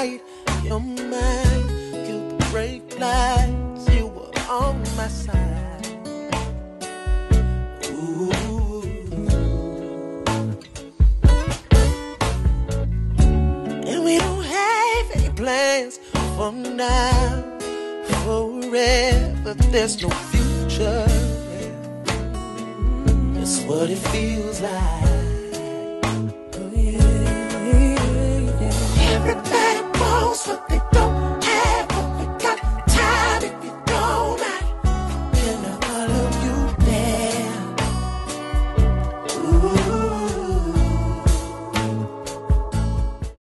right, your mind, you break lights, you were on my side. Ooh. And we don't have any plans for now, forever, there's no future. It's what it feels like.